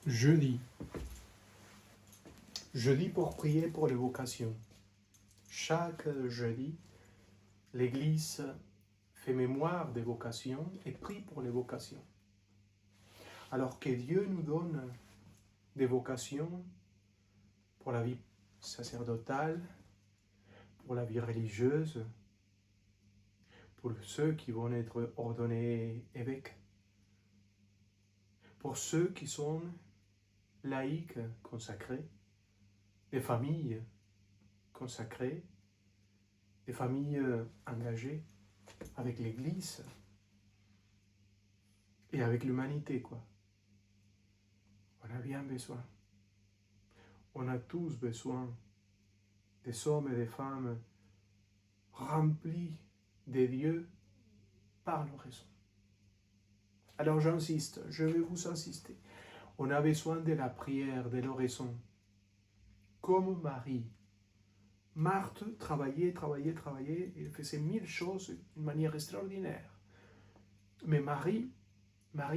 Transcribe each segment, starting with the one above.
Jeudi. Jeudi pour prier pour les vocations. Chaque jeudi, l'Église fait mémoire des vocations et prie pour les vocations. Alors que Dieu nous donne des vocations pour la vie sacerdotale, pour la vie religieuse, pour ceux qui vont être ordonnés évêques, pour ceux qui sont laïcs consacrés, des familles consacrées, des familles engagées avec l'Église et avec l'humanité, quoi. On a bien besoin. On a tous besoin des hommes et des femmes remplis de Dieu par l'oraison. Alors j'insiste, je vais vous insister. On a besoin de la prière, de l'oraison. Comme Marie. Marthe travaillait, et faisait 1000 choses d'une manière extraordinaire. Mais Marie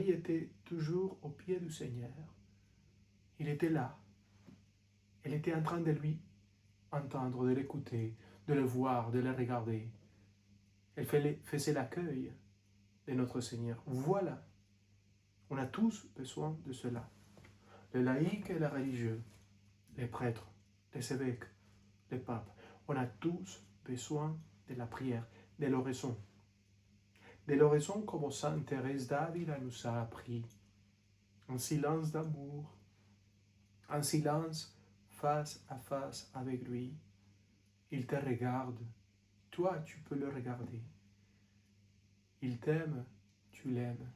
était toujours au pied du Seigneur. Il était là. Elle était en train de lui entendre, de l'écouter, de le voir, de le regarder. Elle faisait l'accueil de notre Seigneur. Voilà. On a tous besoin de cela. Les laïcs et les religieux, les prêtres, les évêques, les papes. On a tous besoin de la prière, de l'oraison. De l'oraison comme Sainte Thérèse d'Avila nous a appris. En silence d'amour, en silence face à face avec lui. Il te regarde, toi tu peux le regarder. Il t'aime, tu l'aimes.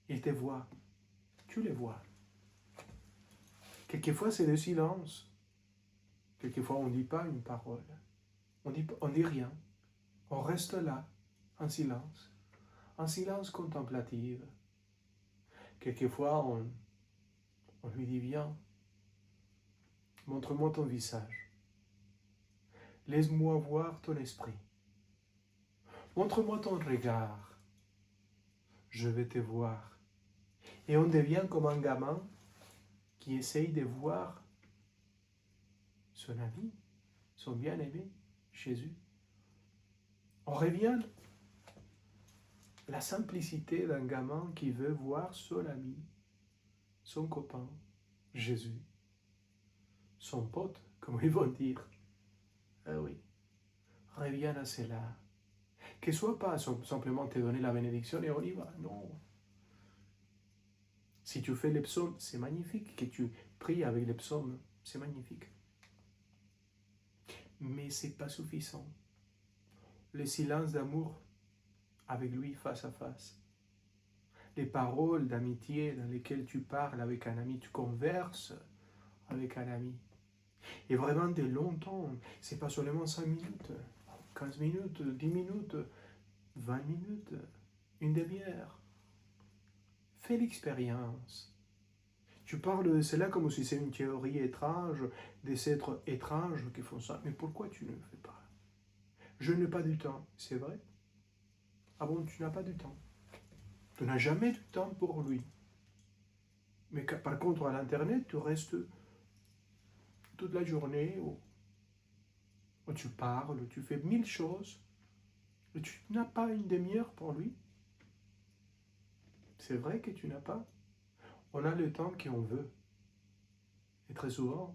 Il te voit, tu le vois. Quelquefois c'est le silence. Quelquefois on ne dit pas une parole. On dit rien. On reste là, en silence contemplatif. Quelquefois on lui dit viens, montre-moi ton visage. Laisse-moi voir ton esprit. Montre-moi ton regard. Je vais te voir. Et on devient comme un gamin qui essaye de voir son ami, son bien-aimé, Jésus. On revient à la simplicité d'un gamin qui veut voir son ami, son copain, Jésus, son pote, comme ils vont dire. Ah oui, reviens à cela. Que ce soit pas simplement te donner la bénédiction et on y va, non. Si tu fais les psaumes, c'est magnifique. Que tu pries avec les psaumes, c'est magnifique. Mais ce n'est pas suffisant. Le silence d'amour avec lui face à face. Les paroles d'amitié dans lesquelles tu parles avec un ami, tu converses avec un ami. Et vraiment de longtemps, ce n'est pas seulement 5 minutes, 15 minutes, 10 minutes, 20 minutes, une demi-heure. Fais l'expérience. Tu parles de cela comme si c'est une théorie étrange, des êtres étranges qui font ça. Mais pourquoi tu ne le fais pas? Je n'ai pas du temps, c'est vrai? Ah bon, tu n'as pas du temps? Tu n'as jamais du temps pour lui. Mais par contre, à l'Internet, tu restes toute la journée où tu parles, tu fais 1000 choses, et tu n'as pas une demi-heure pour lui. C'est vrai que tu n'as pas. On a le temps qu'on veut. Et très souvent,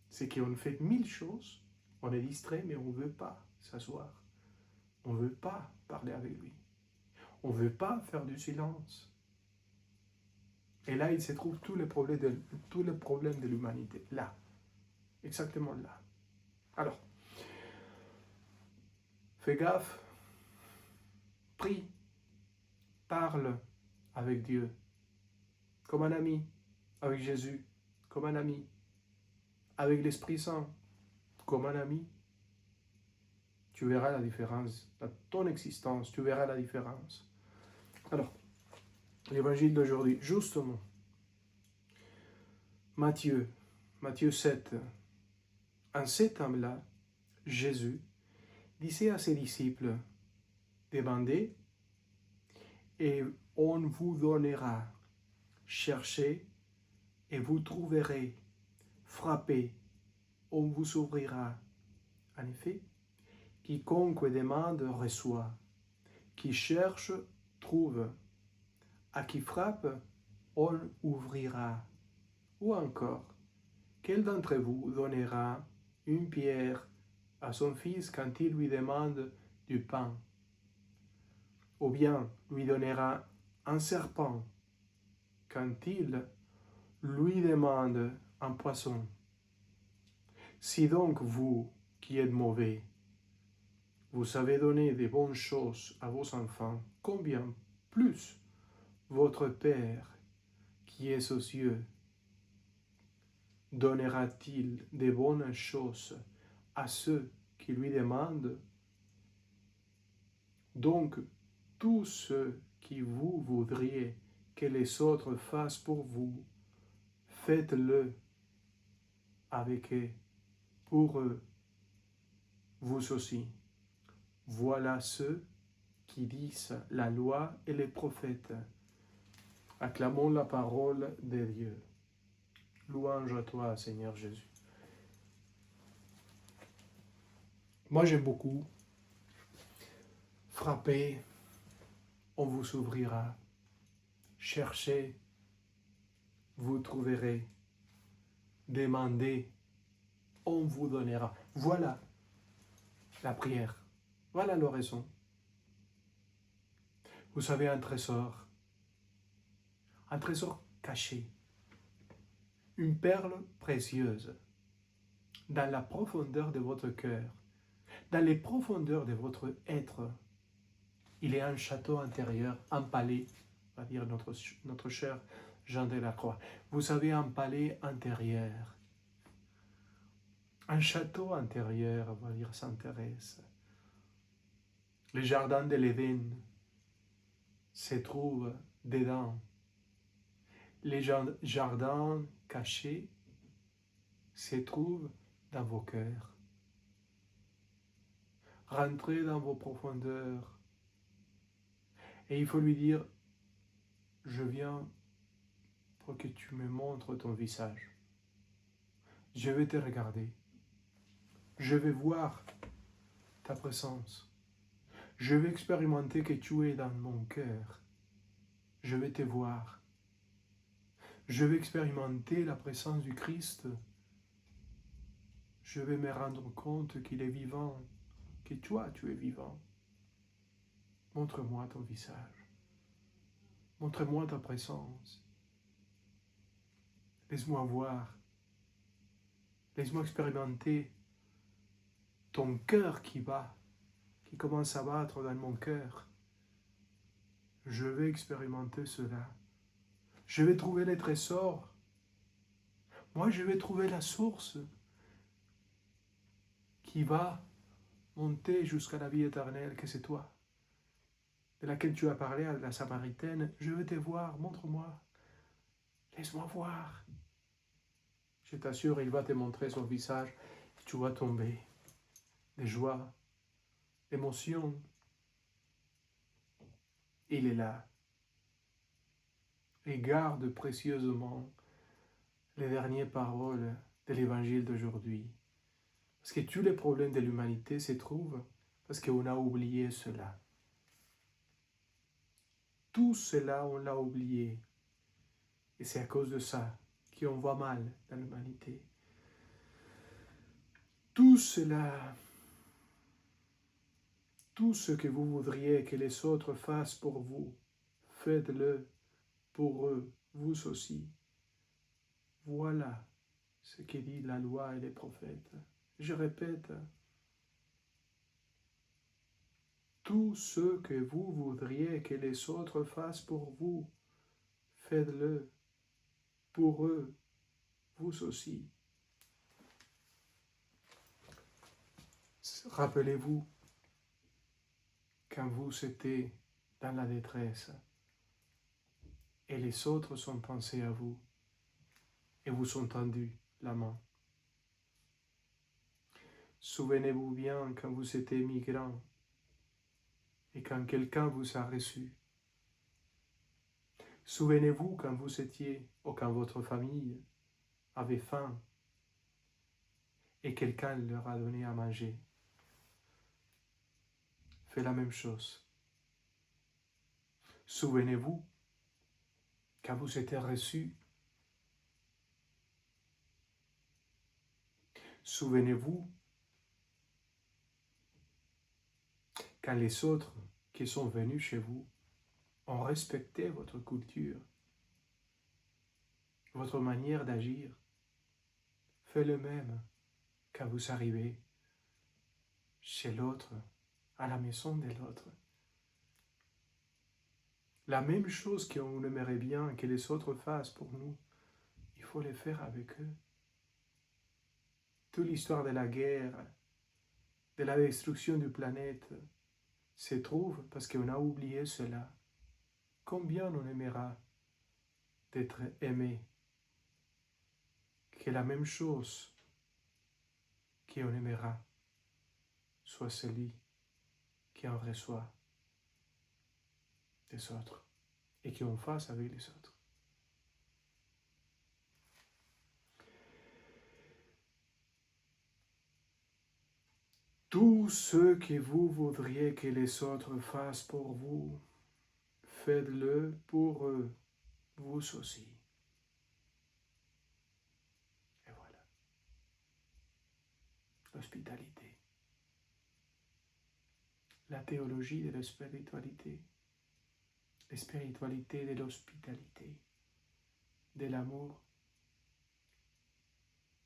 c'est qu'on fait 1000 choses, on est distrait, mais on ne veut pas s'asseoir. On ne veut pas parler avec lui. On ne veut pas faire du silence. Et là, il se trouve tous les problèmes de l'humanité. Là. Exactement là. Alors, fais gaffe. Prie. Parle avec Dieu. Comme un ami. Avec Jésus. Comme un ami. Avec l'Esprit Saint. Comme un ami. Tu verras la différence. Dans ton existence, tu verras la différence. Alors, l'évangile d'aujourd'hui, justement. Matthieu 7. En ce temps-là, Jésus disait à ses disciples, demandez et on vous donnera. cherchez et vous trouverez, frappez, on vous ouvrira. En effet, quiconque demande reçoit, qui cherche trouve, à qui frappe on ouvrira. Ou encore, quel d'entre vous donnera une pierre à son fils quand il lui demande du pain? Ou bien lui donnera un serpent quand il lui demande un poisson? Si donc vous, qui êtes mauvais, vous savez donner des bonnes choses à vos enfants, combien plus votre Père, qui est aux cieux, donnera-t-il des bonnes choses à ceux qui lui demandent? Donc, tout ce que vous voudriez que les autres fassent pour vous, faites-le avec eux, pour eux, vous aussi. Voilà ceux qui disent la loi et les prophètes. Acclamons la parole de Dieu. Louange à toi, Seigneur Jésus. Moi, j'aime beaucoup. Frappez, on vous ouvrira. Cherchez, vous trouverez. Demandez, on vous donnera. Voilà la prière. Voilà l'oraison. Vous savez, un trésor caché, une perle précieuse, dans la profondeur de votre cœur, dans les profondeurs de votre être. Il est un château intérieur, un palais, on va dire notre cher Jean de la Croix. Vous savez, un palais intérieur, un château intérieur, on va dire Sainte Thérèse. Le jardin de l'Éden se trouve dedans. Les jardins cachés se trouvent dans vos cœurs. Rentrez dans vos profondeurs. Et il faut lui dire, je viens pour que tu me montres ton visage. Je vais te regarder. Je vais voir ta présence. Je vais expérimenter que tu es dans mon cœur. Je vais te voir. Je vais expérimenter la présence du Christ. Je vais me rendre compte qu'il est vivant, que toi, tu es vivant. Montre-moi ton visage. Montre-moi ta présence. Laisse-moi voir. Laisse-moi expérimenter ton cœur qui bat, qui commence à battre dans mon cœur. Je vais expérimenter cela. Je vais trouver les trésors. Moi, je vais trouver la source qui va monter jusqu'à la vie éternelle, que c'est toi, de laquelle tu as parlé à la Samaritaine. Je vais te voir, montre-moi. Laisse-moi voir. Je t'assure, il va te montrer son visage. Tu vas tomber de joie, d'émotion. Il est là. Et garde précieusement les dernières paroles de l'évangile d'aujourd'hui. Parce que tous les problèmes de l'humanité se trouvent parce qu'on a oublié cela. Tout cela, on l'a oublié. Et c'est à cause de ça qu'on voit mal dans l'humanité. Tout cela, tout ce que vous voudriez que les autres fassent pour vous, faites-le pour eux, vous aussi. Voilà ce que dit la loi et les prophètes. Je répète, tout ce que vous voudriez que les autres fassent pour vous, faites-le pour eux, vous aussi. Rappelez-vous, quand vous étiez dans la détresse, et les autres sont pensés à vous, et vous ont tendu la main. Souvenez-vous bien quand vous étiez migrant, et quand quelqu'un vous a reçu. Souvenez-vous quand vous étiez ou quand votre famille avait faim et quelqu'un leur a donné à manger. Faites la même chose. Souvenez-vous quand vous étiez reçus. Souvenez-vous quand les autres qui sont venus chez vous ont respecté votre culture, votre manière d'agir. Faites le même quand vous arrivez chez l'autre, à la maison de l'autre. La même chose qu'on aimerait bien que les autres fassent pour nous, il faut le faire avec eux. Toute l'histoire de la guerre, de la destruction de la planète, se trouve parce qu'on a oublié cela. Combien on aimera d'être aimé, que la même chose qu'on aimera soit celui qui en reçoit des autres et qui en fasse avec les autres. Tout ce que vous voudriez que les autres fassent pour vous, faites-le pour eux, vous aussi. Et voilà. L'hospitalité. La théologie de la spiritualité. La spiritualité de l'hospitalité, de l'amour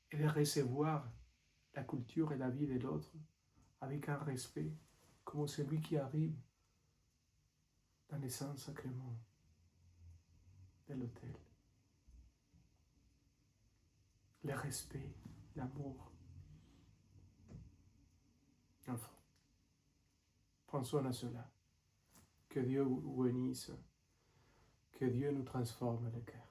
et de recevoir la culture et la vie de l'autre avec un respect, comme celui qui arrive dans les saints sacrements de l'autel. Le respect, l'amour. Enfin, pensons à cela. Que Dieu vous bénisse, que Dieu nous transforme le cœur.